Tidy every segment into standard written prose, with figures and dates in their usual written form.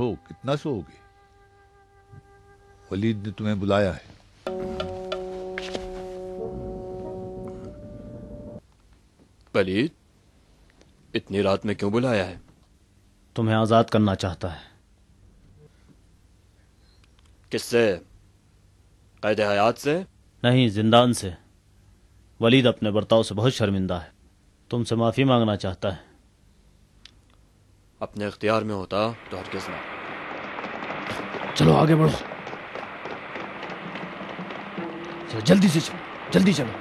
اٹھو، کتنا سوؤگے؟ ولید نے تمہیں بلایا ہے۔ ولید، اتنی رات میں کیوں بلایا ہے؟ تمہیں آزاد کرنا چاہتا ہے۔ کس سے؟ قید حیات سے؟ نہیں، زندان سے۔ ولید اپنے برتاؤ سے بہت شرمندہ ہے، تم سے معافی مانگنا چاہتا ہے۔ اپنے اختیار میں ہوتا تو ہرگز نہ۔ چلو آگے بڑھو، چلو جلدی سے چلو، جلدی چلو۔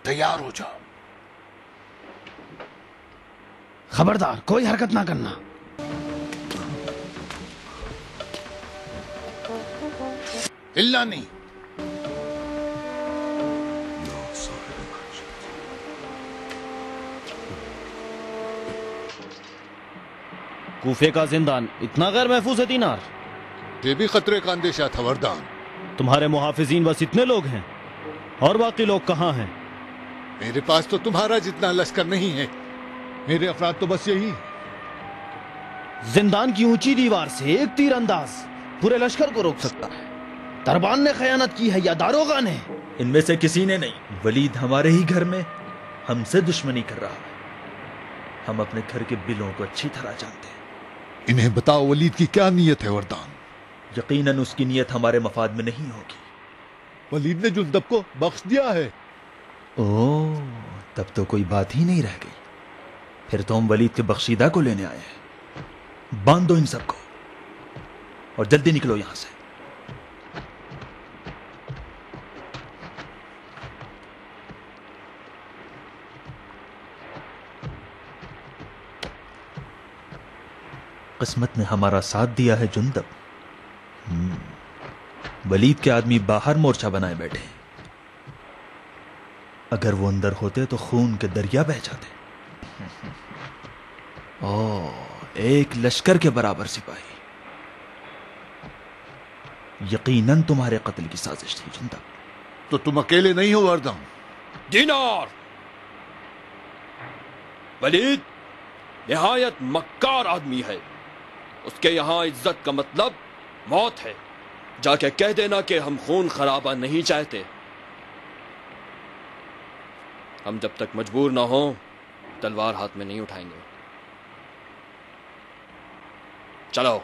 تیار ہو جاؤ۔ خبردار، کوئی حرکت نہ کرنا۔ ہلنا نہیں۔ کوفے کا زندان اتنا غیر محفوظ ہے دینار؟ یہ بھی خطرے کا اندیشہ تھا وردان۔ تمہارے محافظین بس اتنے لوگ ہیں، اور باقی لوگ کہاں ہیں؟ میرے پاس تو تمہارا جتنا لشکر نہیں ہے، میرے افراد تو بس یہی۔ زندان کی اونچی دیوار سے ایک تیر انداز پورے لشکر کو روک سکتا ہے۔ دربان نے خیانت کی ہے یا داروغہ نے؟ ان میں سے کسی نے نہیں۔ ولید ہمارے ہی گھر میں ہم سے دشمنی کر رہا ہے۔ ہم اپنے گھر کے بلوں کو اچھی طرح جانتے ہیں۔ انہیں بتاؤ ولید کی کیا نیت ہے وردان۔ یقیناً اس کی نیت ہمارے مفاد میں نہیں ہوگی۔ ولید نے جندب کو بخش دیا ہے۔ اوہ، تب تو کوئی بات ہی نہیں رہ گئی۔ پھر تو ہم ولید کے بخشیدہ کو لینے آئے ہیں۔ باندھو ان سب کو اور جلدی نکلو یہاں سے۔ قسمت نے ہمارا ساتھ دیا ہے جندب۔ ولید کے آدمی باہر مورچہ بنائے بیٹھے ہیں۔ اگر وہ اندر ہوتے تو خون کے دریا بہہ جاتے۔ ایک لشکر کے برابر سپاہی۔ یقیناً تمہارے قتل کی سازش تھی جندب۔ تو تم اکیلے نہیں ہو وردان۔ دینار، ولید نہایت مکار آدمی ہے۔ اس کے یہاں عزت کا مطلب موت ہے۔ جا کے کہہ دینا کہ ہم خون خرابہ نہیں چاہتے۔ ہم جب تک مجبور نہ ہوں تلوار ہاتھ میں نہیں اٹھائیں گے۔ چلو۔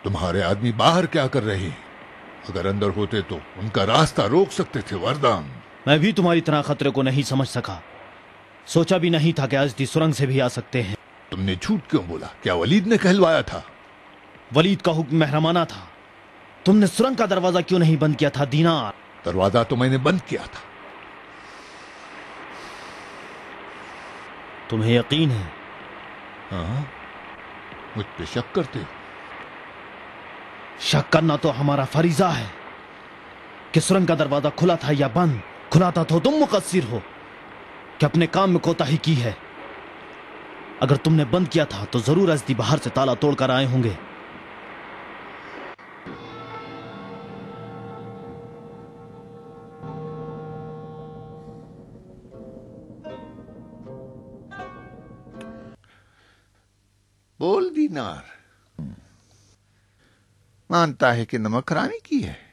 تمہارے آدمی باہر کیا کر رہے ہیں؟ اگر اندر ہوتے تو ان کا راستہ روک سکتے تھے وردان۔ میں بھی تمہاری طرح خطرے کو نہیں سمجھ سکا، سوچا بھی نہیں تھا کہ ازدی سرنگ سے بھی آ سکتے ہیں۔ تم نے جھوٹ کیوں بولا؟ کیا ولید نے کہلوایا تھا؟ ولید کا حکم محرمانہ تھا۔ تم نے سرنگ کا دروازہ کیوں نہیں بند کیا تھا دینار؟ دروازہ تو میں نے بند کیا تھا۔ تمہیں یقین ہے؟ ہاں، مجھ پہ شک کرتے ہو؟ شک کرنا تو ہمارا فریضہ ہے کہ سرنگ کا دروازہ کھلا تھا یا بند۔ کھلا تھا تو تم مقصر ہو کہ اپنے کام میں کوتاہی کی ہے۔ اگر تم نے بند کیا تھا تو ضرور ازدی باہر سے تالا توڑ کر آئے ہوں گے۔ بول دینار، مانتا ہے کہ نمک رانی کی ہے؟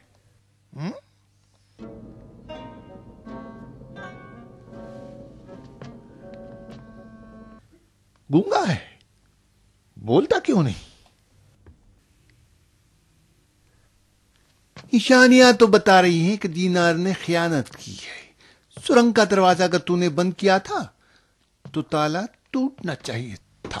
گونگا ہے، بولتا کیوں نہیں؟ نشانیاں تو بتا رہی ہیں کہ دینار نے خیانت کی ہے۔ سرنگ کا دروازہ اگر تو نے بند کیا تھا تو تالا ٹوٹنا چاہیے تھا۔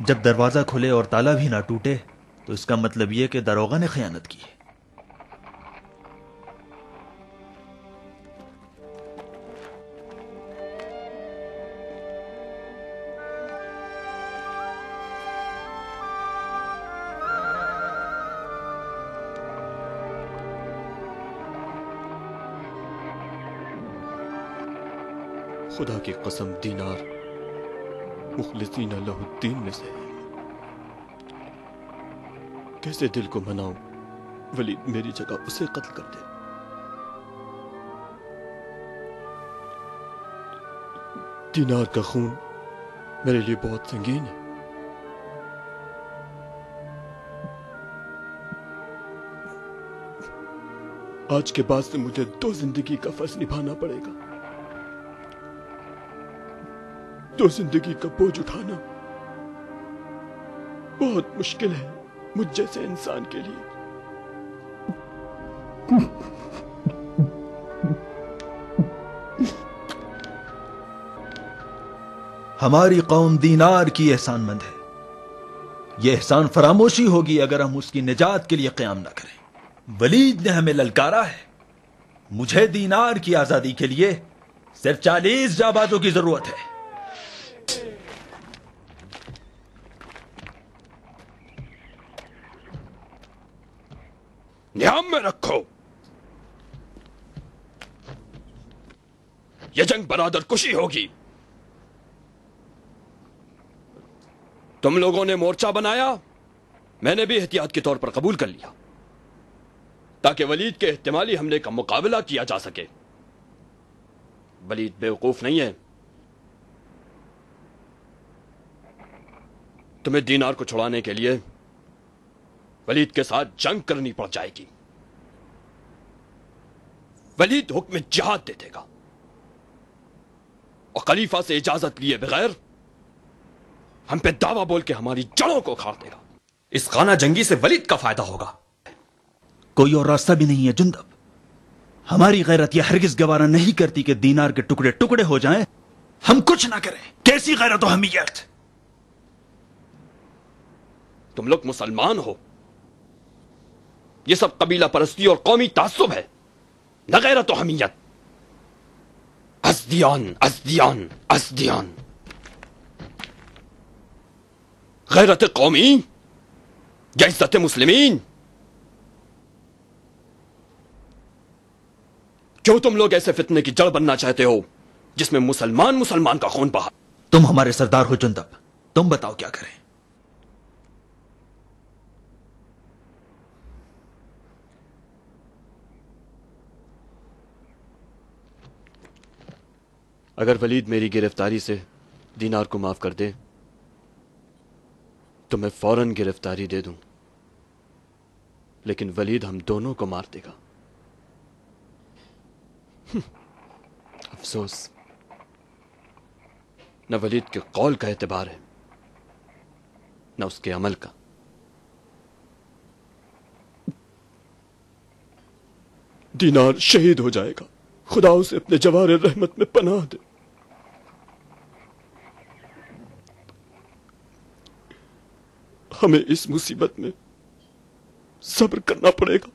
جب دروازہ کھلے اور تالا بھی نہ ٹوٹے تو اس کا مطلب یہ کہ داروغہ نے خیانت کی ہے۔ خدا کی قسم دینار مخلصین لہ الدین میں سے ہے۔ کیسے دل کو مناؤں ولید میری جگہ اسے قتل کر دے۔ دینار کا خون میرے لیے بہت سنگین ہے۔ آج کے بعد سے مجھے 2 زندگی کا فرض نبھانا پڑے گا۔ 2 زندگی کا بوجھ اٹھانا بہت مشکل ہے مجھ جیسے انسان کے لیے۔ ہماری قوم دینار کی احسان مند ہے۔ یہ احسان فراموشی ہوگی اگر ہم اس کی نجات کے لیے قیام نہ کریں۔ ولید نے ہمیں للکارا ہے۔ مجھے دینار کی آزادی کے لیے صرف 40 جانبازوں کی ضرورت ہے۔ نیام میں رکھو۔ یہ جنگ برادر کشی ہوگی۔ تم لوگوں نے مورچہ بنایا، میں نے بھی احتیاط کے طور پر قبول کر لیا تاکہ ولید کے احتمالی حملے کا مقابلہ کیا جا سکے۔ ولید بیوقوف نہیں ہے۔ تمہیں دینار کو چھڑانے کے لیے ولید کے ساتھ جنگ کرنی پڑ جائے گی۔ ولید حکم جہاد دے دے گا اور خلیفہ سے اجازت لیے بغیر ہم پہ دعویٰ بول کے ہماری جڑوں کو کھاڑ دے گا۔ اس خانہ جنگی سے ولید کا فائدہ ہوگا۔ کوئی اور راستہ بھی نہیں ہے جندب۔ ہماری غیرت یہ ہرگز گوارا نہیں کرتی کہ دینار کے ٹکڑے ٹکڑے ہو جائیں، ہم کچھ نہ کریں۔ کیسی غیرت و حمیت! تم لوگ مسلمان ہو، یہ سب قبیلہ پرستی اور قومی تعصب ہے، نہ غیرت و حمیت۔ ازدیان ازدیان ازدیان، غیرت قومی یا عزت مسلمین؟ کیوں تم لوگ ایسے فتنے کی جڑ بننا چاہتے ہو جس میں مسلمان کا خون بہا؟ تم ہمارے سردار ہو جندب، تم بتاؤ کیا کریں۔ اگر ولید میری گرفتاری سے دینار کو معاف کر دے تو میں فوراً گرفتاری دے دوں، لیکن ولید ہم دونوں کو مار دے گا۔ افسوس، نہ ولید کے قول کا اعتبار ہے نہ اس کے عمل کا۔ دینار شہید ہو جائے گا، خدا اسے اپنے جوار رحمت میں پناہ دے۔ ہمیں اس مصیبت میں صبر کرنا پڑے گا۔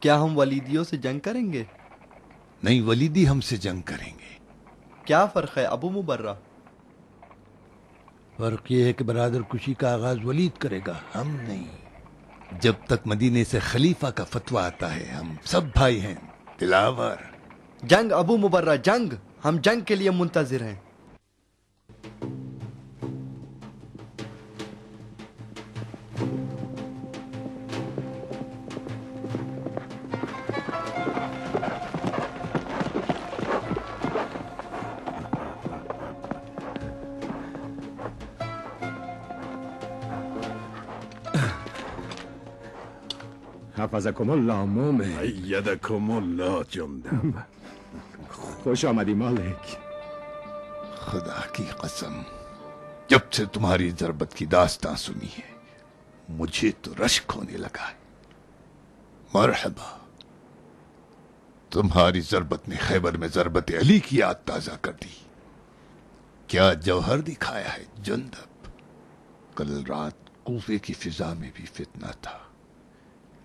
کیا ہم ولیدیوں سے جنگ کریں گے؟ نہیں، ولیدی ہم سے جنگ کریں گے۔ کیا فرق ہے ابو مبرہ؟ فرق یہ ہے کہ برادر کشی کا آغاز ولید کرے گا، ہم نہیں۔ جب تک مدینے سے خلیفہ کا فتویٰ آتا ہے ہم سب بھائی ہیں دلاور۔ جنگ ابو مبرہ، جنگ! ہم جنگ کے لیے منتظر ہیں۔ حفظكم الله مومن. ایدکم الله جندب. خوش آمدی مالک. خدا کی قسم، جب سے تمہاری ضربت کی داستان سنی ہے مجھے تو رشک ہونے لگا ہے۔ مرحبا، تمہاری ضربت نے خیبر میں ضربت علی کی یاد تازہ کر دی۔ کیا جوہر دکھایا ہے جندب۔ کل رات کوفے کی فضا میں بھی فتنہ تھا،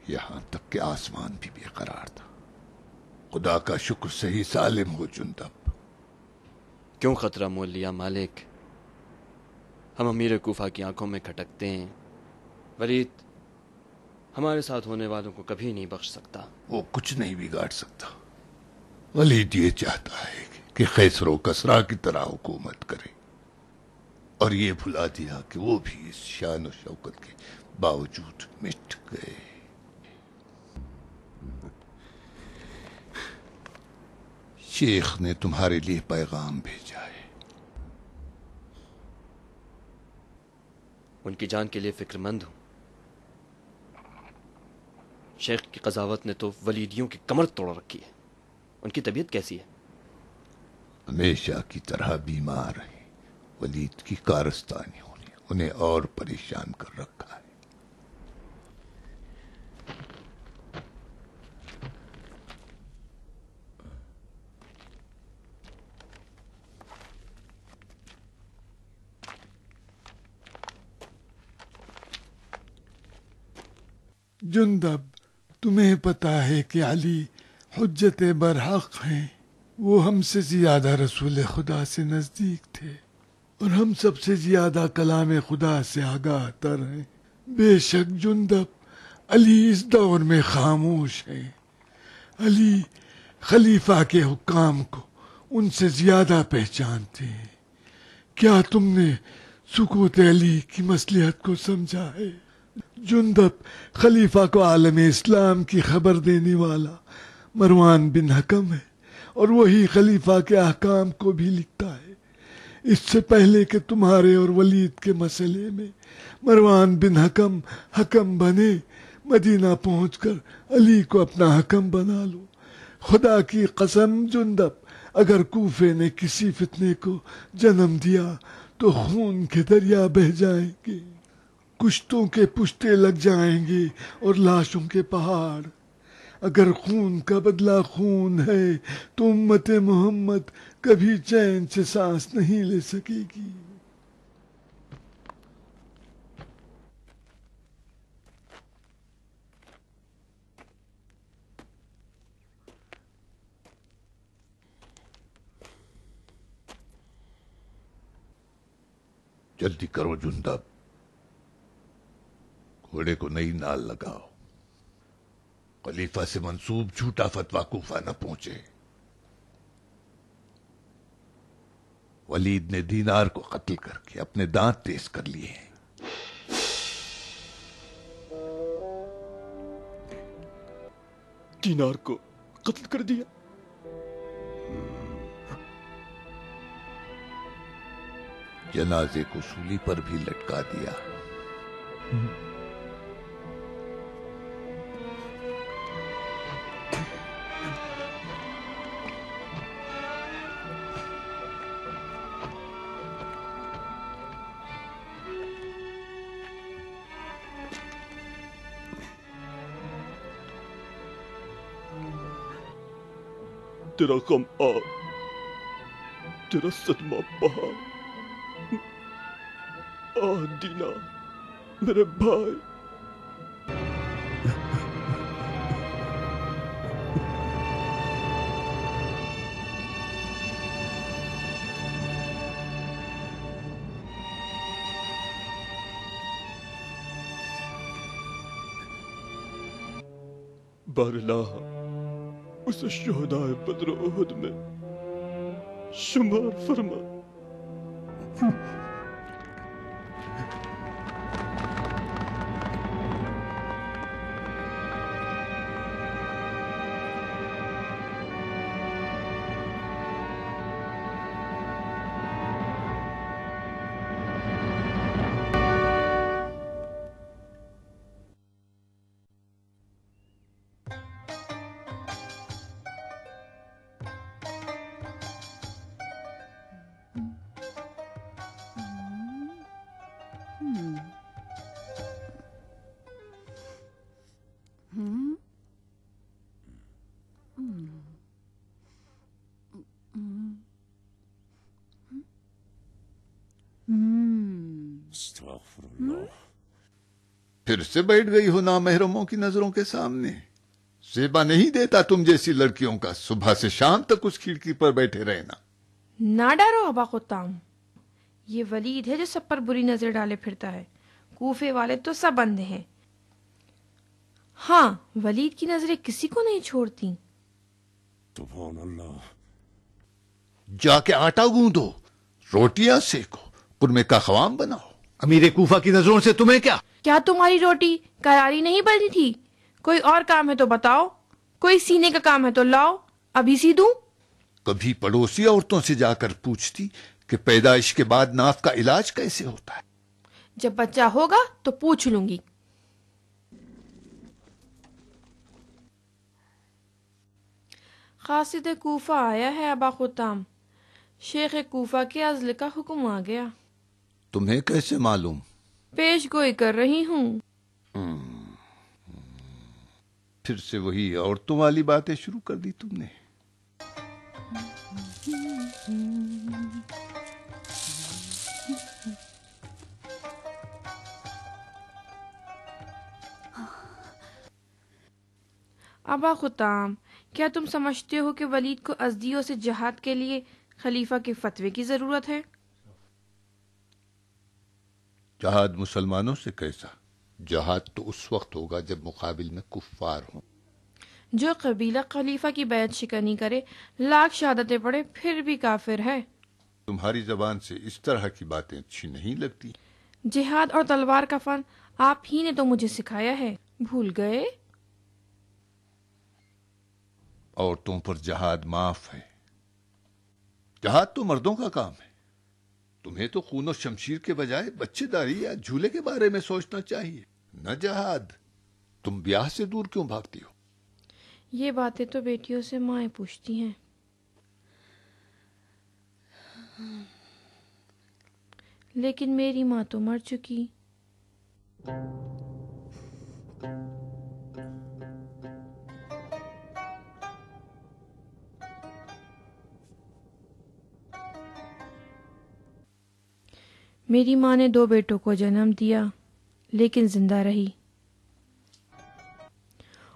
یہاں تک کہ آسمان بھی بے قرار تھا۔ خدا کا شکر صحیح سالم ہو جندب۔ کیوں خطرہ مول لیا مالک؟ ہم امیر کوفہ کی آنکھوں میں کھٹکتے ہیں۔ ولید ہمارے ساتھ ہونے والوں کو کبھی نہیں بخش سکتا۔ وہ کچھ نہیں بگاڑ سکتا۔ ولید یہ چاہتا ہے کہ خیسر و کسرا کی طرح حکومت کرے، اور یہ بھلا دیا کہ وہ بھی اس شان و شوکت کے باوجود مٹ گئے۔ شیخ نے تمہارے لیے پیغام بھیجا ہے۔ ان کی جان کے لیے فکر مند ہوں۔ شیخ کی قضاوت نے تو ولیدیوں کی کمر توڑ رکھی ہے۔ ان کی طبیعت کیسی ہے؟ ہمیشہ کی طرح بیمار ہیں۔ ولید کی کارستانیوں نے انہیں اور پریشان کر رکھا ہے۔ جندب، تمہیں پتا ہے کہ علی حجت برحق ہیں۔ وہ ہم سے زیادہ رسول خدا سے نزدیک تھے، اور ہم سب سے زیادہ کلام خدا سے آگاہ تر ہیں۔ بے شک جندب، علی اس دور میں خاموش ہے۔ علی خلیفہ کے حکام کو ان سے زیادہ پہچانتے ہیں۔ کیا تم نے سکوت علی کی مصلحت کو سمجھا ہے؟ جندب، خلیفہ کو عالم اسلام کی خبر دینے والا مروان بن حکم ہے، اور وہی خلیفہ کے احکام کو بھی لکھتا ہے۔ اس سے پہلے کہ تمہارے اور ولید کے مسئلے میں مروان بن حکم بنے، مدینہ پہنچ کر علی کو اپنا حکم بنا لو۔ خدا کی قسم جندب، اگر کوفے نے کسی فتنے کو جنم دیا تو خون کے دریا بہہ جائیں گے، کشتوں کے پشتے لگ جائیں گے اور لاشوں کے پہاڑ۔ اگر خون کا بدلہ خون ہے تو امت محمد کبھی چین سے سانس نہیں لے سکے گی۔ جلدی کرو جندب، گھوڑے کو نئی نال لگاؤ۔ خلیفہ سے منسوب جھوٹا فتویٰ کوفہ نہ پہنچے۔ ولید نے دینار کو قتل کر کے اپنے دانت تیز کر لیے ہیں۔ دینار کو قتل کر دیا. جنازے کو سولی پر بھی لٹکا دیا. تیرا غم تیرا صدمہ بہا. دینا میرے بھائی. بارلاہ اسے شہدائے بدر و احد میں شمار فرما. پھر سے بیٹھ گئی ہو نامحرموں کی نظروں کے سامنے. زیبا نہیں دیتا تم جیسی لڑکیوں کا صبح سے شام تک اس کھڑکی پر بیٹھے رہنا. نہ ڈرو ابا خطام، یہ ولید ہے جو سب پر بری نظر ڈالے پھرتا ہے. کوفے والے تو سب اندھے ہیں. ہاں، ولید کی نظریں کسی کو نہیں چھوڑتی. سبحان اللہ. جا کے آٹا گوندو، روٹیاں سیکو، قرمے کا خوام بناؤ. امیر کوفہ کی نظروں سے تمہیں کیا تمہاری روٹی کراری نہیں بنی تھی؟ کوئی اور کام ہے تو بتاؤ، کوئی سینے کا کام ہے تو لاؤ، ابھی سی دوں. کبھی پڑوسی عورتوں سے جا کر پوچھتی کہ پیدائش کے بعد ناف کا علاج کیسے ہوتا ہے. جب بچہ ہوگا تو پوچھ لوں گی. قاصد کوفہ آیا ہے ابا خطام. شیخ کوفہ کے عزل کا حکم آ گیا. تمہیں کیسے معلوم؟ پیش گوئی کر رہی ہوں. پھر سے وہی عورتوں والی باتیں شروع کر دی تم نے. ابا خطام، کیا تم سمجھتے ہو کہ ولید کو ازدیوں سے جہاد کے لیے خلیفہ کے فتوے کی ضرورت ہے؟ جہاد مسلمانوں سے کیسا؟ جہاد تو اس وقت ہوگا جب مقابل میں کفار ہوں. جو قبیلہ خلیفہ کی بیعت شکنی کرے، لاکھ شہادتیں پڑھے، پھر بھی کافر ہے. تمہاری زبان سے اس طرح کی باتیں اچھی نہیں لگتی. جہاد اور تلوار کا فن آپ ہی نے تو مجھے سکھایا ہے، بھول گئے؟ عورتوں پر جہاد معاف ہے. جہاد تو مردوں کا کام ہے. تمہیں تو خون و شمشیر کے بجائے بچے داری یا جھولے کے بارے میں سوچنا چاہیے، نہ جہاد. تم بیاہ سے دور کیوں بھاگتی ہو؟ یہ باتیں تو بیٹیوں سے مائیں پوچھتی ہیں. لیکن میری ماں تو مر چکی. میری ماں نے 2 بیٹوں کو جنم دیا لیکن زندہ رہی،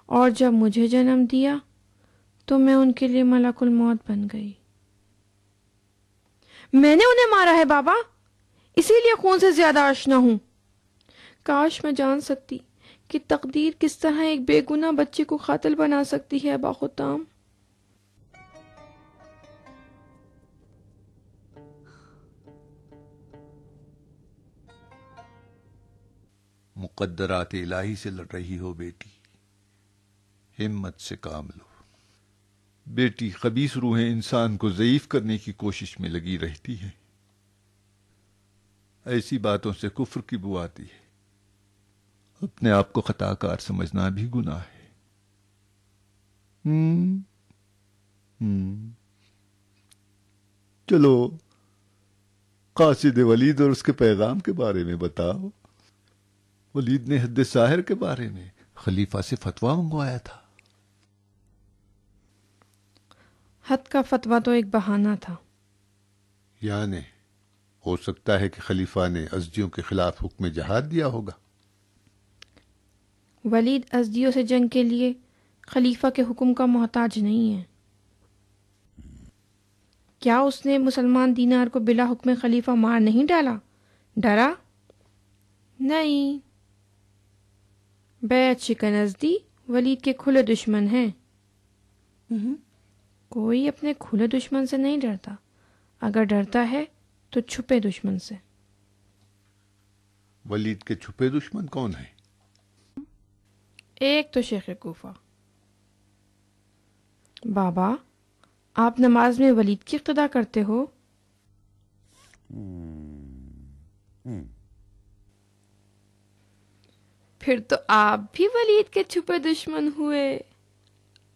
اور جب مجھے جنم دیا تو میں ان کے لیے ملک الموت بن گئی. میں نے انہیں مارا ہے بابا، اسی لیے خون سے زیادہ آشنا ہوں. کاش میں جان سکتی کہ تقدیر کس طرح ایک بے گناہ بچے کو قاتل بنا سکتی ہے ابا خطام. مقدرات الہی سے لڑ رہی ہو بیٹی. ہمت سے کام لو. بیٹی خبیث روحیں انسان کو ضعیف کرنے کی کوشش میں لگی رہتی ہیں. ایسی باتوں سے کفر کی بو آتی ہے. اپنے آپ کو خطا کار سمجھنا بھی گناہ ہے. چلو قاصد ولید اور اس کے پیغام کے بارے میں بتاؤ. ولید نے حد ساحر کے بارے میں خلیفہ سے فتویٰ منگوایا تھا. حد کا فتویٰ تو ایک بہانہ تھا. یعنی ہو سکتا ہے کہ خلیفہ نے ازدیوں کے خلاف حکم جہاد دیا ہوگا. ولید ازدیوں سے جنگ کے لیے خلیفہ کے حکم کا محتاج نہیں ہے. کیا اس نے مسلمان دینار کو بلا حکم خلیفہ مار نہیں ڈالا؟ ڈرا نہیں. بیعت شکن ازدی ولید کے کھلے دشمن ہیں. کوئی اپنے کھلے دشمن سے نہیں ڈرتا. اگر ڈرتا ہے تو چھپے دشمن سے. ولید کے چھپے دشمن کون ہیں؟ ایک تو شیخ کوفہ. بابا آپ نماز میں ولید کی اقتدا کرتے ہو؟ پھر تو آپ بھی ولید کے چھپے دشمن ہوئے.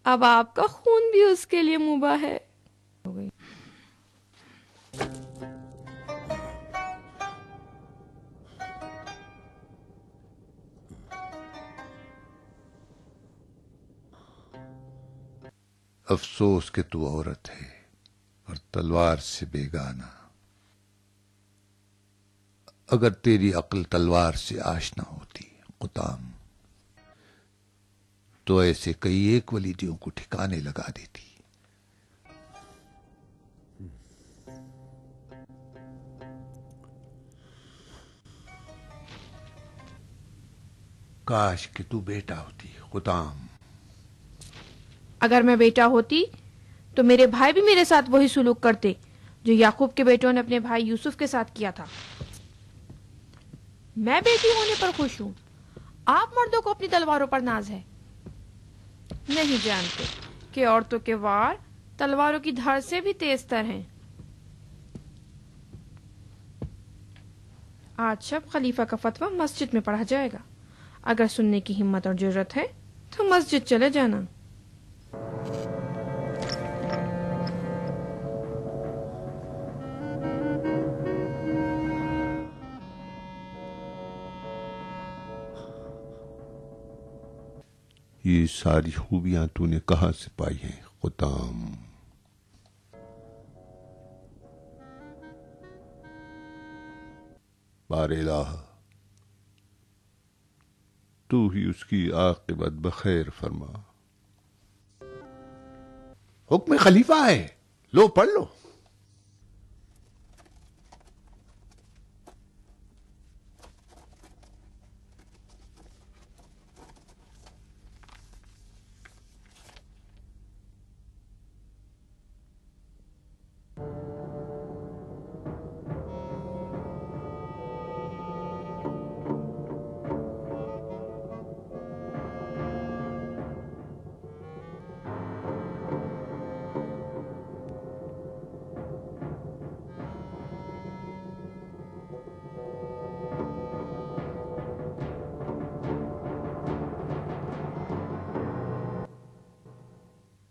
اب آپ کا خون بھی اس کے لیے مباح ہے. افسوس کہ تو عورت ہے اور تلوار سے بیگانہ. اگر تیری عقل تلوار سے آشنا ہوتی قطام تو ایسے کئی ایک ولیدیوں کو ٹھکانے لگا دیتی. کاش کہ تو بیٹا ہوتی قطام. اگر میں بیٹا ہوتی تو میرے بھائی بھی میرے ساتھ وہی سلوک کرتے جو یعقوب کے بیٹوں نے اپنے بھائی یوسف کے ساتھ کیا تھا. میں بیٹی ہونے پر خوش ہوں. آپ مردوں کو اپنی تلواروں پر ناز ہے. نہیں جانتے کہ عورتوں کے وار تلواروں کی دھار سے بھی تیز تر ہیں. آج شب خلیفہ کا فتویٰ مسجد میں پڑھا جائے گا. اگر سننے کی ہمت اور جرت ہے تو مسجد چلے جانا. یہ ساری خوبیاں تو نے کہاں سے پائی ہیں قطام؟ بار الہ تو ہی اس کی عاقبت بخیر فرما. حکم خلیفہ ہے، لو پڑھ لو.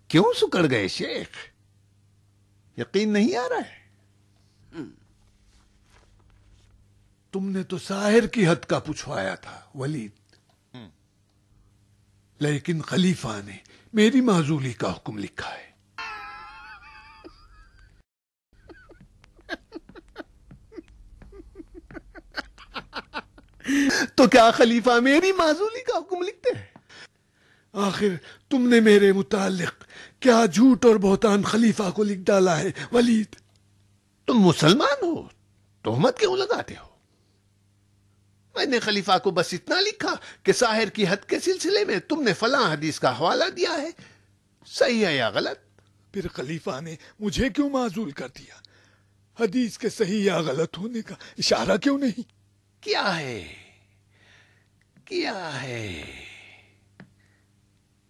کیوں سکڑ گئے شیخ؟ یقین نہیں آ رہا ہے؟ تم نے تو ساحر کی حد کا پوچھوایا تھا ولید، لیکن خلیفہ نے میری معزولی کا حکم لکھا ہے. تو کیا خلیفہ میری معزولی کا حکم لکھتے ہیں؟ آخر تم نے میرے متعلق کیا جھوٹ اور بہتان خلیفہ کو لکھ ڈالا ہے ولید؟ تم مسلمان ہو، تہمت کیوں لگاتے ہو؟ میں نے خلیفہ کو بس اتنا لکھا کہ ساحر کی حد کے سلسلے میں تم نے فلاں حدیث کا حوالہ دیا ہے، صحیح ہے یا غلط؟ پھر خلیفہ نے مجھے کیوں معزول کر دیا؟ حدیث کے صحیح یا غلط ہونے کا اشارہ کیوں نہیں کیا ہے؟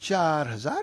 4000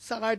60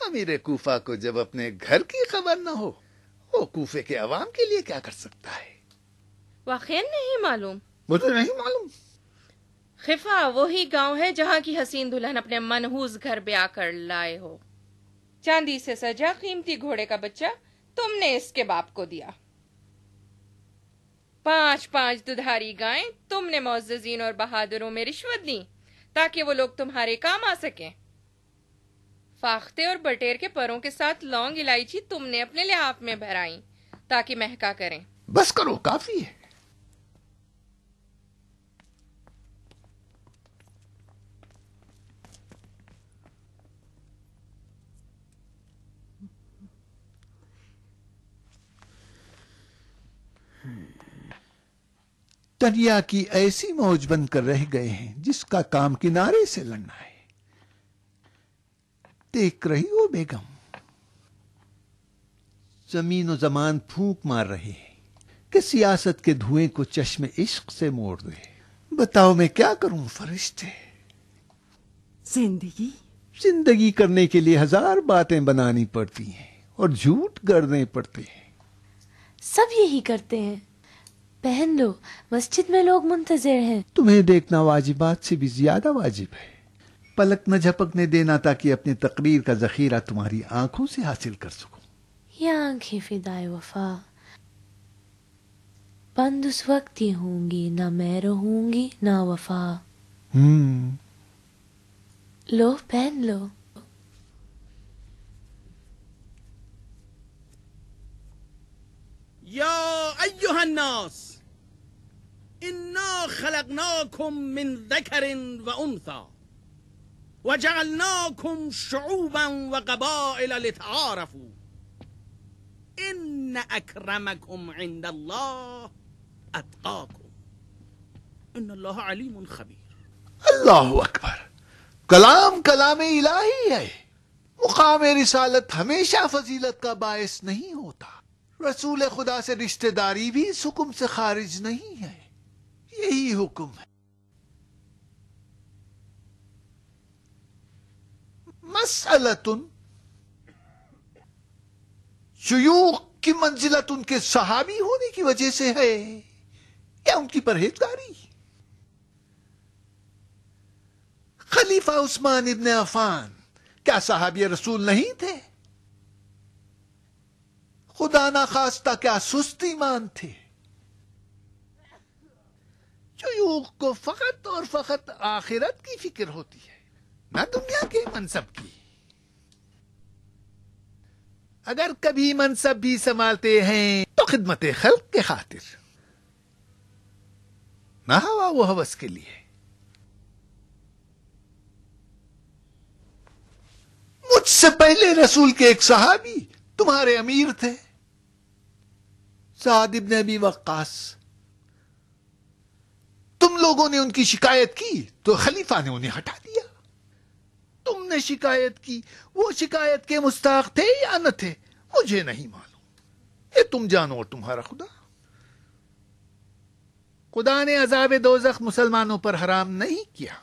امیر کوفہ کو جب اپنے گھر کی خبر نہ ہو، وہ کوفے کے عوام کے لیے کیا کر سکتا ہے؟ واقعا نہیں معلوم؟ مجھے نہیں معلوم۔ خفا وہی گاؤں ہے جہاں کی حسین دلہن اپنے منحوس گھر بیاہ کر لائے ہو۔ چاندی سے سجا قیمتی گھوڑے کا بچہ تم نے اس کے باپ کو دیا۔ 5 دودھاری گائیں تم نے معززین اور بہادروں میں رشوت دی تاکہ وہ لوگ تمہارے کام آ سکیں۔ فاختے اور بٹیر کے پروں کے ساتھ لونگ الائچی تم نے اپنے لحاف میں بھرائیں تاکہ مہکا کریں۔ بس کرو، کافی ہے۔ دریا کی ایسی موج بن کر رہ گئے ہیں جس کا کام کنارے سے لڑنا ہے۔ دیکھ رہی ہو بیگم، زمین و زمان پھونک مار رہے ہیں کہ سیاست کے دھوئیں کو چشم عشق سے موڑ دے۔ بتاؤ میں کیا کروں فرشتے؟ زندگی کرنے کے لیے 1000 باتیں بنانی پڑتی ہیں اور جھوٹ گڑنے پڑتے ہیں۔ سب یہی کرتے ہیں۔ پہن لو، مسجد میں لوگ منتظر ہیں۔ تمہیں دیکھنا واجبات سے بھی زیادہ واجب ہے۔ پلک نہ جھپکنے دینا تاکہ اپنی تقریر کا ذخیرہ تمہاری آنکھوں سے حاصل کر سکوں۔ یہ آنکھیں فدائے وفا بند اس وقت ہی ہوں گی، نہ میں رہوں گی نہ وفا۔ لو پہن لو۔ یا ایہا الناس انا خلقناکم من ذکر و انثی وجعلناکم شعوبا وقبائل لتعارفوا ان اکرمکم عند اللہ اتقاکم ان اللہ علیم خبیر۔ اللہ اکبر! کلام الہی ہے۔ مقام رسالت ہمیشہ فضیلت کا باعث نہیں ہوتا۔ رسول خدا سے رشتہ داری بھی اس حکم سے خارج نہیں ہے۔ یہی حکم ہے۔ مسئلۃ، شیوخ کی منزلت ان کے صحابی ہونے کی وجہ سے ہے یا ان کی پرہیزگاری؟ خلیفہ عثمان ابن عفان کیا صحابی رسول نہیں تھے؟ خدا نخواستہ کیا سست ایمان تھے؟ شیوخ کو فقط اور فقط آخرت کی فکر ہوتی ہے، نہ دنیا کے منصب کی۔ اگر کبھی منصب بھی سنبھالتے ہیں تو خدمت خلق کے خاطر، نہ ہوا وہ ہوس کے لیے۔ مجھ سے پہلے رسول کے ایک صحابی تمہارے امیر تھے، سعد ابن ابی وقاص۔ تم لوگوں نے ان کی شکایت کی تو خلیفہ نے انہیں ہٹا دیا۔ تم نے شکایت کی، وہ شکایت کے مستحق تھے یا نہ تھے مجھے نہیں معلوم، یہ تم جانو اور تمہارا خدا۔ خدا نے عذاب دوزخ مسلمانوں پر حرام نہیں کیا۔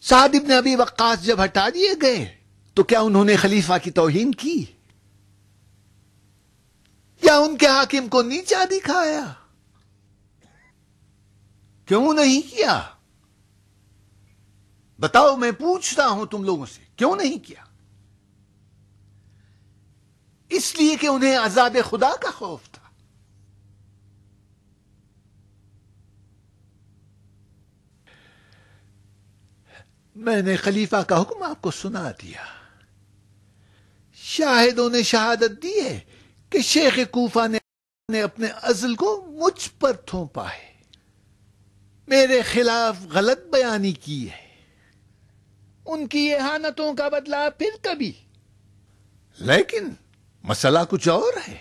سعد ابن ابی وقاص جب ہٹا دیے گئے تو کیا انہوں نے خلیفہ کی توہین کی یا ان کے حاکم کو نیچا دکھایا؟ کیوں نہیں کیا؟ بتاؤ، میں پوچھتا ہوں تم لوگوں سے، کیوں نہیں کیا؟ اس لیے کہ انہیں عذاب خدا کا خوف تھا۔ میں نے خلیفہ کا حکم آپ کو سنا دیا۔ شاہدوں نے شہادت دی ہے کہ شیخ کوفہ نے اپنے عزل کو مجھ پر تھوپا ہے، میرے خلاف غلط بیانی کی ہے۔ ان کی اہانتوں کا بدلہ پھر کبھی، لیکن مسئلہ کچھ اور ہے۔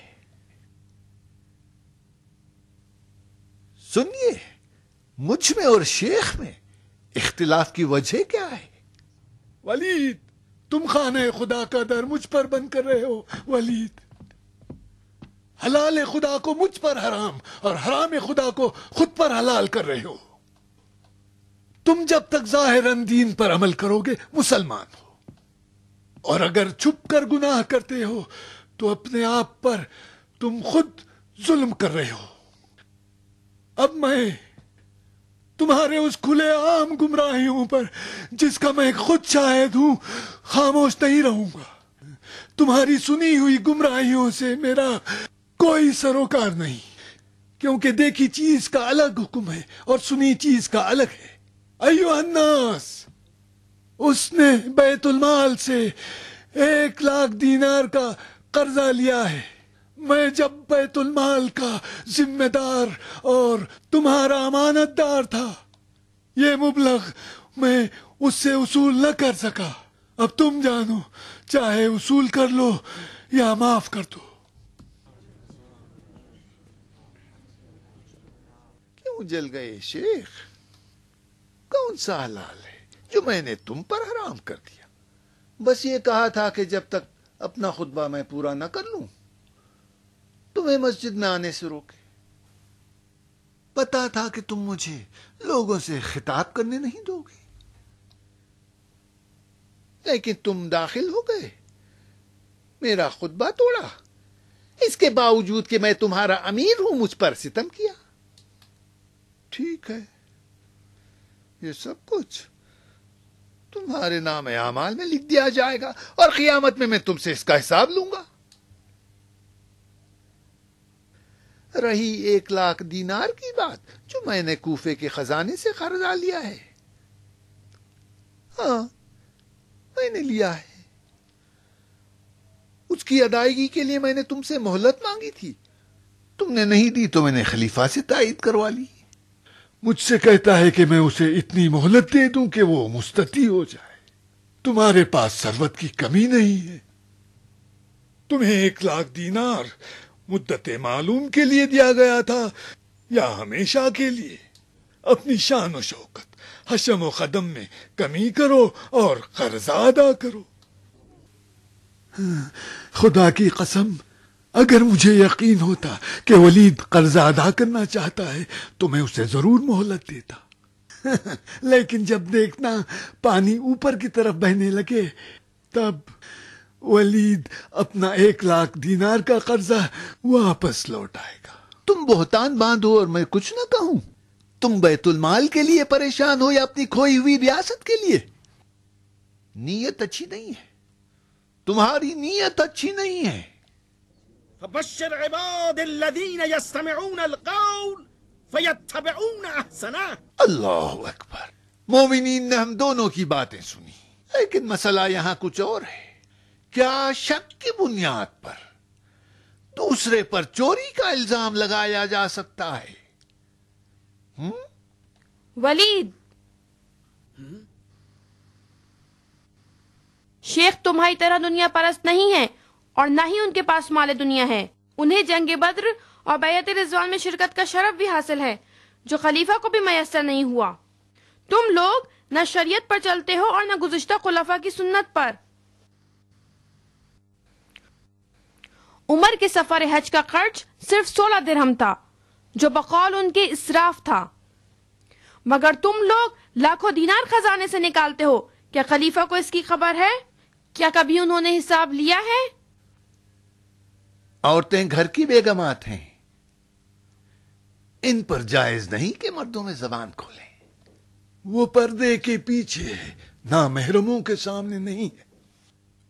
سنیے، مجھ میں اور شیخ میں اختلاف کی وجہ کیا ہے؟ ولید، تم خانہ خدا کا در مجھ پر بند کر رہے ہو۔ ولید، حلال خدا کو مجھ پر حرام اور حرام خدا کو خود پر حلال کر رہے ہو۔ تم جب تک ظاہراً دین پر عمل کرو گے مسلمان ہو، اور اگر چھپ کر گناہ کرتے ہو تو اپنے آپ پر تم خود ظلم کر رہے ہو. اب میں تمہارے اس کھلے عام گمراہیوں پر جس کا میں خود شاہد ہوں خاموش نہیں رہوں گا. تمہاری سنی ہوئی گمراہیوں سے میرا کوئی سروکار نہیں، کیونکہ دیکھی چیز کا الگ حکم ہے اور سنی چیز کا الگ ہے. ایھا الناس، اس نے بیت المال سے 1,00,000 دینار کا قرضہ لیا ہے. میں جب بیت المال کا ذمہ دار اور تمہارا امانت دار تھا، یہ مبلغ میں اس سے وصول نہ کر سکا. اب تم جانو، چاہے وصول کر لو یا معاف کر دو. کیوں جل گئے شیخ؟ کون سا حلال ہے جو میں نے تم پر حرام کر دیا؟ بس یہ کہا تھا کہ جب تک اپنا خطبہ میں پورا نہ کر لوں تمہیں مسجد میں آنے سے روکے. پتا تھا کہ تم مجھے لوگوں سے خطاب کرنے نہیں دو گے، لیکن تم داخل ہو گئے، میرا خطبہ توڑا. اس کے باوجود کہ میں تمہارا امیر ہوں مجھ پر ستم کیا. ٹھیک ہے، یہ سب کچھ تمہارے نام اعمال میں لکھ دیا جائے گا اور قیامت میں تم سے اس کا حساب لوں گا. رہی 1,00,000 دینار کی بات جو میں نے کوفے کے خزانے سے قرضہ لیا ہے، ہاں میں نے لیا ہے. اس کی ادائیگی کے لیے میں نے تم سے مہلت مانگی تھی، تم نے نہیں دی تو میں نے خلیفہ سے تائید کروا لی. مجھ سے کہتا ہے کہ میں اسے اتنی مہلت دے دوں کہ وہ مستطیع ہو جائے. تمہارے پاس ثروت کی کمی نہیں ہے. تمہیں 1,00,000 دینار مدت معلوم کے لیے دیا گیا تھا یا ہمیشہ کے لیے؟ اپنی شان و شوکت، حشم و قدم میں کمی کرو اور قرض ادا کرو. خدا کی قسم، اگر مجھے یقین ہوتا کہ ولید قرض ادا کرنا چاہتا ہے تو میں اسے ضرور مہلت دیتا. لیکن جب دیکھنا پانی اوپر کی طرف بہنے لگے تب ولید اپنا 1,00,000 دینار کا قرضہ واپس لوٹائے گا. تم بہتان باندھو اور میں کچھ نہ کہوں. تم بیت المال کے لیے پریشان ہو یا اپنی کھوئی ہوئی ریاست کے لیے؟ نیت اچھی نہیں ہے، تمہاری نیت اچھی نہیں ہے. فبشر عباد الذين يستمعون القول فيتبعون احسنه. اللہ اکبر. مومنین نے ہم دونوں کی باتیں سنی، لیکن مسئلہ یہاں کچھ اور ہے. کیا شک کی بنیاد پر دوسرے پر چوری کا الزام لگایا جا سکتا ہے؟ ولید، شیخ تمہاری طرح دنیا پرست نہیں ہے اور نہ ہی ان کے پاس مال دنیا ہے. انہیں جنگ بدر اور بیعت رضوان میں شرکت کا شرف بھی حاصل ہے جو خلیفہ کو بھی میسر نہیں ہوا. تم لوگ نہ شریعت پر چلتے ہو اور نہ گزشتہ خلفاء کی سنت پر. عمر کے سفر حج کا خرچ صرف 16 درہم تھا جو بقول ان کے اسراف تھا، مگر تم لوگ لاکھوں دینار خزانے سے نکالتے ہو. کیا خلیفہ کو اس کی خبر ہے؟ کیا کبھی انہوں نے حساب لیا ہے؟ عورتیں گھر کی بیگمات ہیں، ان پر جائز نہیں کہ مردوں میں زبان کھولیں. وہ پردے کے پیچھے ہے، نامحرموں کے سامنے نہیں ہے.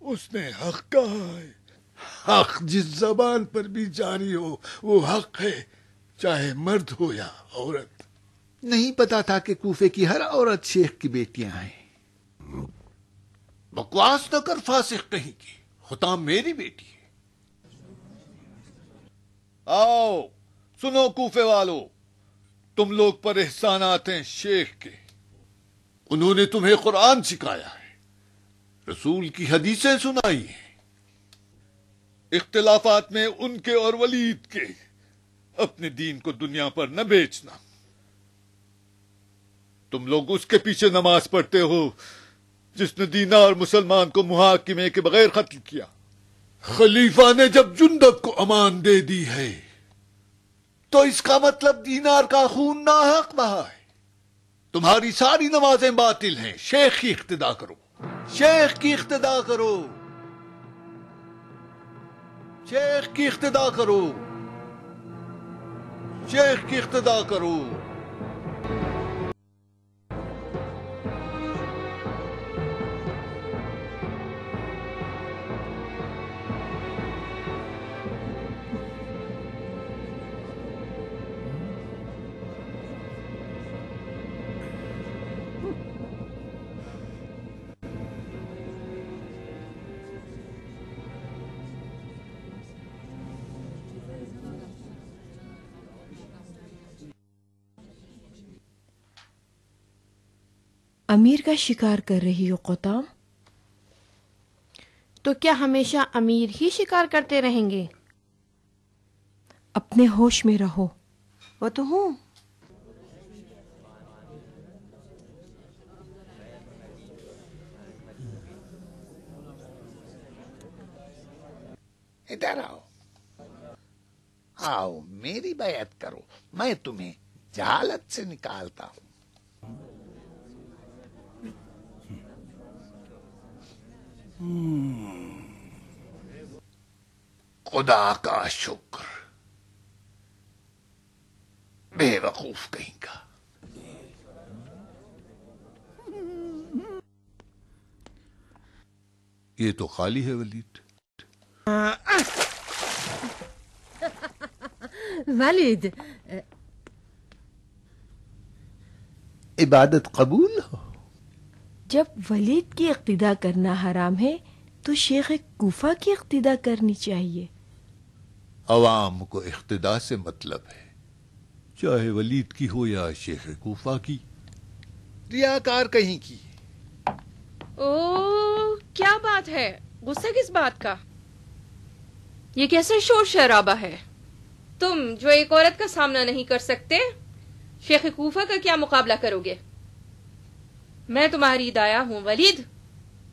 اس نے حق کہا ہے. حق جس زبان پر بھی جاری ہو وہ حق ہے، چاہے مرد ہو یا عورت. نہیں پتا تھا کہ کوفے کی ہر عورت شیخ کی بیٹیاں ہیں. بکواس نہ کر فاسق کہیں کی، حطام میری بیٹی ہے. آؤ سنو کوفے والو، تم لوگ پر احسانات ہیں شیخ کے. انہوں نے تمہیں قرآن سکھایا ہے، رسول کی حدیثیں سنائی ہیں. اختلافات میں ان کے اور ولید کے. اپنے دین کو دنیا پر نہ بیچنا. تم لوگ اس کے پیچھے نماز پڑھتے ہو جس نے دینار مسلمان کو محاکمے کے بغیر قتل کیا. خلیفہ نے جب جندب کو امان دے دی ہے تو اس کا مطلب دینار کا خون ناحق بہا ہے. تمہاری ساری نمازیں باطل ہیں. شیخ کی اقتدا کرو، شیخ کی اقتدا کرو. شیخ کی اقتدا کرو، شیخ کی اقتدا کرو۔ امیر کا شکار کر رہی ہو قطام؟ تو کیا ہمیشہ امیر ہی شکار کرتے رہیں گے؟ اپنے ہوش میں رہو۔ وہ تو ہوں۔ ادھر آؤ، آؤ میری بیعت کرو، میں تمہیں جہالت سے نکالتا ہوں۔ خدا کا شکر، بے وقوف کہیں کا۔ یہ تو خالی ہے ولید۔ ولید، عبادت قبول ہو۔ جب ولید کی اقتدا کرنا حرام ہے تو شیخ کوفہ کی اقتدا کرنی چاہیے۔ عوام کو اقتدا سے مطلب ہے، چاہے ولید کی ہو یا شیخ کوفہ کی، ریاکار کہیں کی۔ او کیا بات ہے، غصہ کس بات کا؟ یہ کیسا شور شرابہ ہے؟ تم جو ایک عورت کا سامنا نہیں کر سکتے، شیخ کوفہ کا کیا مقابلہ کرو گے؟ میں تمہاری دایا ہوں ولید،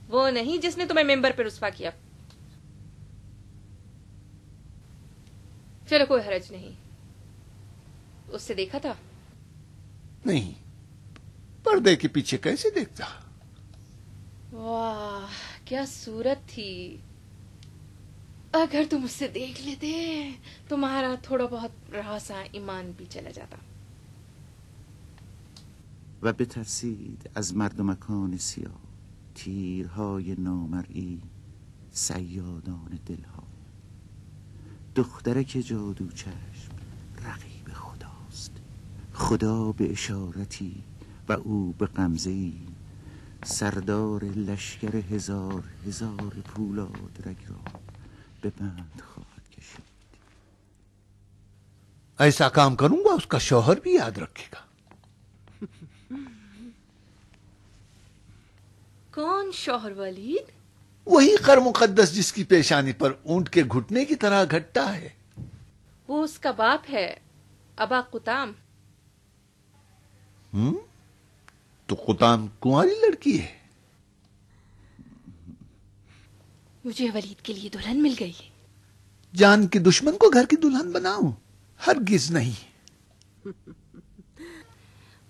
وہ نہیں جس نے تمہیں ممبر پہ رسوا کیا۔ چلو کوئی حرج نہیں، اس سے دیکھا تھا؟ نہیں، پردے کے پیچھے کیسے دیکھتا؟ واہ کیا صورت تھی! اگر تم اس سے دیکھ لیتے تمہارا تھوڑا بہت راسا ایمان بھی چلا جاتا۔ و بترسید از مردمکان سیاه تیرهای نامرئی صیادان دلها. دخترک جادو چشم رقیب خداست، خدا به اشارتی و او به غمزه‌ای سردار لشکر هزار هزار پولاد رگ را به بند خواهد کشید. ایسا کام کروں گا اس کا شوہر بھی یاد رکھے گا۔ کون شوہر ولید؟ وہی خر مقدس جس کی پیشانی پر اونٹ کے گھٹنے کی طرح گھٹتا ہے۔ وہ اس کا باپ ہے، ابا قطام۔ تو قطام کنواری لڑکی ہے؟ مجھے ولید کے لیے دلہن مل گئی۔ جان کے دشمن کو گھر کی دلہن بناؤں؟ ہرگز نہیں۔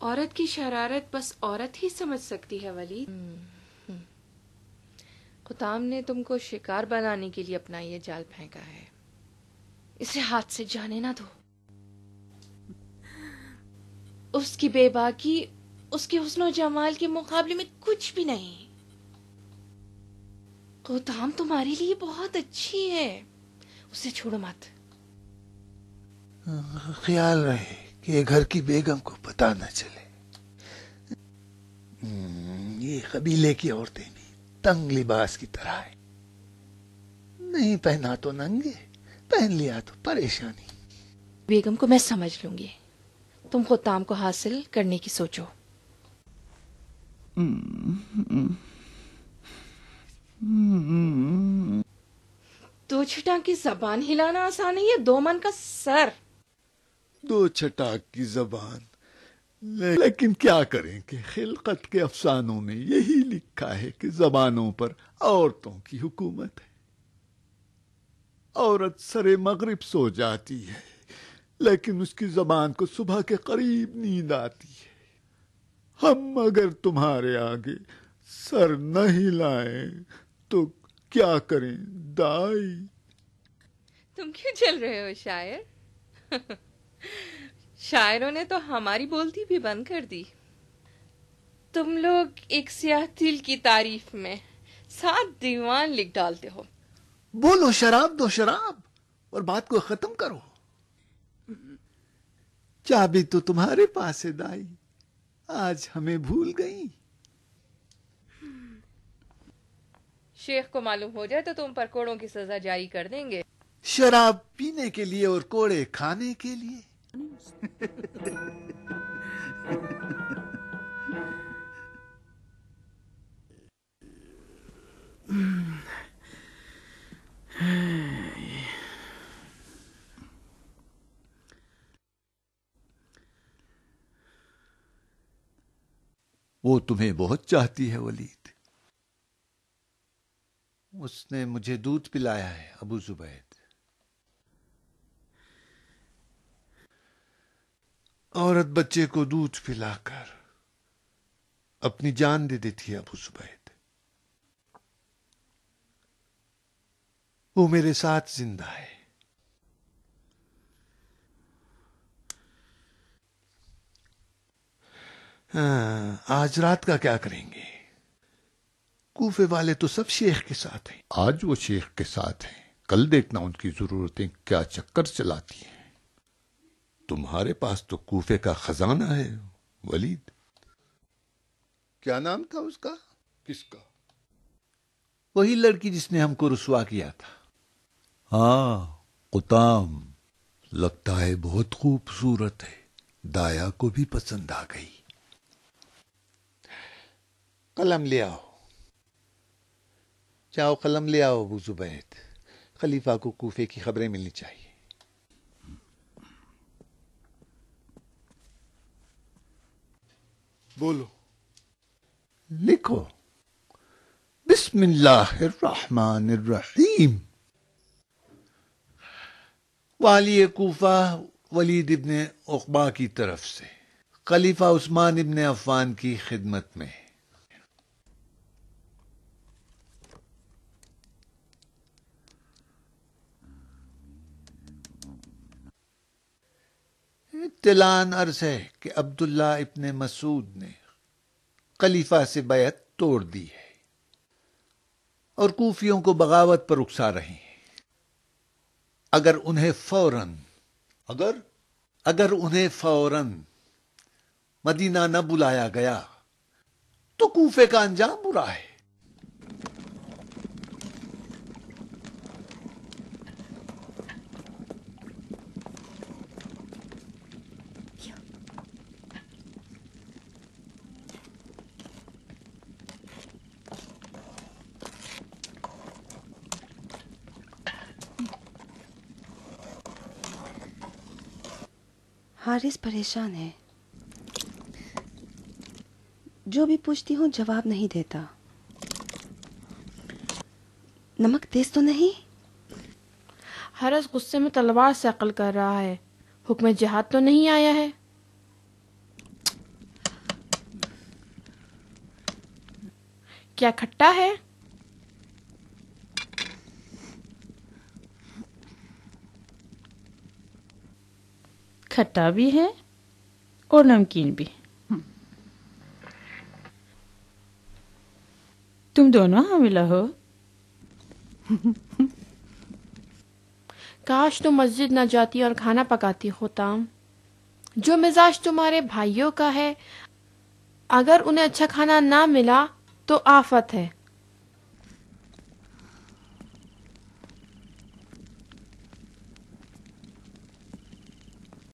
عورت کی شرارت بس عورت ہی سمجھ سکتی ہے ولید۔ قطام نے تم کو شکار بنانے کے لیے اپنا یہ جال پھینکا ہے، اسے ہاتھ سے جانے نہ دو۔ اس کی بے باکی اس کے حسن و جمال کے مقابلے میں کچھ بھی نہیں۔ قطام تمہارے لیے بہت اچھی ہے، اسے چھوڑو مت۔ خیال رہے کہ گھر کی بیگم کو پتہ نہ چلے۔ یہ قبیلے کی عورتیں بھی تنگ لباس کی طرح ہے، نہیں پہنا تو ننگے، پہن لیا تو پریشانی۔ بیگم کو میں سمجھ لوں گی، تم قطام کو حاصل کرنے کی سوچو۔ دو چھٹاک کی زبان ہلانا آسان نہیں ہے، دو من کا سر۔ دو چھٹاک کی زبان، لیکن کیا کریں کہ خلقت کے افسانوں میں یہی لکھا ہے کہ زبانوں پر عورتوں کی حکومت ہے۔ عورت سرے مغرب سو جاتی ہے لیکن اس کی زبان کو صبح کے قریب نیند آتی ہے۔ ہم اگر تمہارے آگے سر نہ ہلائیں تو کیا کریں دائی؟ تم کیوں چل رہے ہو شاعر؟ شاعروں نے تو ہماری بولتی بھی بند کر دی. تم لوگ ایک سیاہ دل کی تعریف میں 7 دیوان لکھ ڈالتے ہو. بولو شراب دو شراب اور بات کو ختم کرو. چابی تو تمہارے پاس ہے دائی، آج ہمیں بھول گئی. شیخ کو معلوم ہو جائے تو تم پر کوڑوں کی سزا جاری کر دیں گے. شراب پینے کے لیے اور کوڑے کھانے کے لیے. وہ تمہیں بہت چاہتی ہے ولید. اس نے مجھے دودھ پلایا ہے ابو زبید. عورت بچے کو دودھ پلا کر اپنی جان دے دیتی ہے ابو زبید. وہ میرے ساتھ زندہ ہے. آج رات کا کیا کریں گے؟ کوفے والے تو سب شیخ کے ساتھ ہیں. آج وہ شیخ کے ساتھ ہیں، کل دیکھنا ان کی ضرورتیں کیا چکر چلاتی ہیں. تمہارے پاس تو کوفے کا خزانہ ہے ولید. کیا نام تھا اس کا؟ کس کا؟ وہی لڑکی جس نے ہم کو رسوا کیا تھا. ہاں، قطام. لگتا ہے بہت خوبصورت ہے، دایا کو بھی پسند آ گئی. قلم لے آؤ. جاؤ قلم لے آؤ ابو زبید. خلیفہ کو کوفے کی خبریں ملنی چاہیے. بولو. لکھو. بسم اللہ الرحمن الرحیم. والی کوفہ ولید ابن عقبہ کی طرف سے خلیفہ عثمان ابن عفان کی خدمت میں. اطلاع عرض ہے کہ عبداللہ ابن مسعود نے خلیفہ سے بیعت توڑ دی ہے اور کوفیوں کو بغاوت پر اکسا رہے ہیں. اگر انہیں فوراً مدینہ نہ بلایا گیا تو کوفے کا انجام برا ہے. حارث پریشان ہے. جو بھی پوچھتی ہوں جواب نہیں دیتا. نمک تیز تو نہیں؟ حارث غصے میں تلوار سے عقل کر رہا ہے. حکم جہاد تو نہیں آیا ہے. کیا کھٹا ہے؟ کھٹا بھی ہے اور نمکین بھی. تم دونوں حاملہ ہو؟ کاش تم مسجد نہ جاتی اور کھانا پکاتی ہوتام. جو مزاج تمہارے بھائیوں کا ہے، اگر انہیں اچھا کھانا نہ ملا تو آفت ہے.